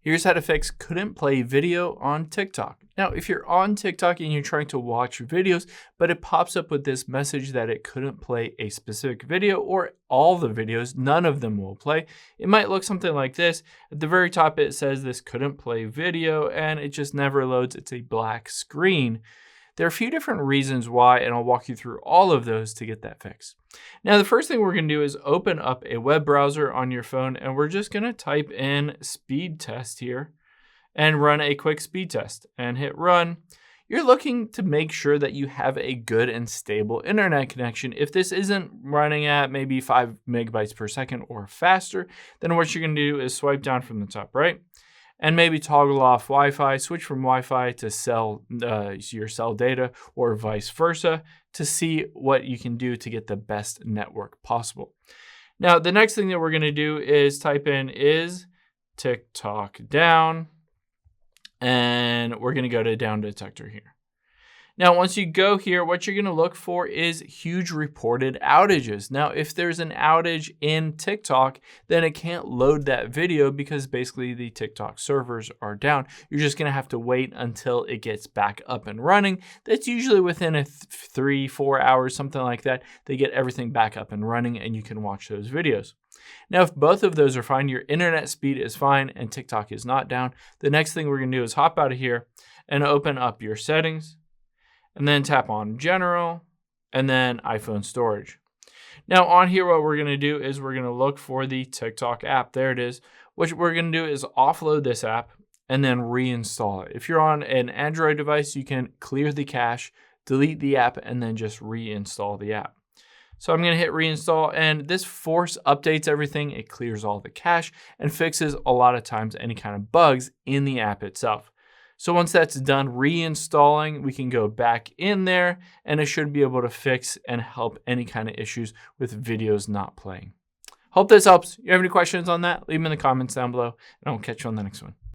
Here's how to fix couldn't play video on TikTok. Now, if you're on TikTok and you're trying to watch videos, but it pops up with this message that it couldn't play a specific video or all the videos, none of them will play. It might look something like this. At the very top, it says this couldn't play video and it just never loads. It's a black screen. There are a few different reasons why, and I'll walk you through all of those to get that fixed. Now, the first thing we're going to do is open up a web browser on your phone, and we're just going to type in speed test here and run a quick speed test and hit run. You're looking to make sure that you have a good and stable internet connection. If this isn't running at maybe 5 megabytes per second or faster, then what you're going to do is swipe down from the top right and maybe toggle off Wi-Fi, switch from Wi-Fi to your cell data or vice versa to see what you can do to get the best network possible. Now, the next thing that we're going to do is type in is TikTok down, and we're going to go to down detector here. Now, once you go here, what you're going to look for is huge reported outages. Now, if there's an outage in TikTok, then it can't load that video because basically the TikTok servers are down. You're just going to have to wait until it gets back up and running. That's usually within 3-4 hours, something like that. They get everything back up and running and you can watch those videos. Now, if both of those are fine, your internet speed is fine and TikTok is not down, the next thing we're going to do is hop out of here and open up your settings. And then tap on general and then iPhone storage. Now on here, what we're going to do is we're going to look for the TikTok app. There it is. What we're going to do is offload this app and then reinstall it. If you're on an Android device, you can clear the cache, delete the app, and then just reinstall the app. So I'm going to hit reinstall, and this force updates everything. It clears all the cache and fixes a lot of times any kind of bugs in the app itself. So once that's done reinstalling, we can go back in there and it should be able to fix and help any kind of issues with videos not playing. Hope this helps. If you have any questions on that, leave them in the comments down below and I'll catch you on the next one.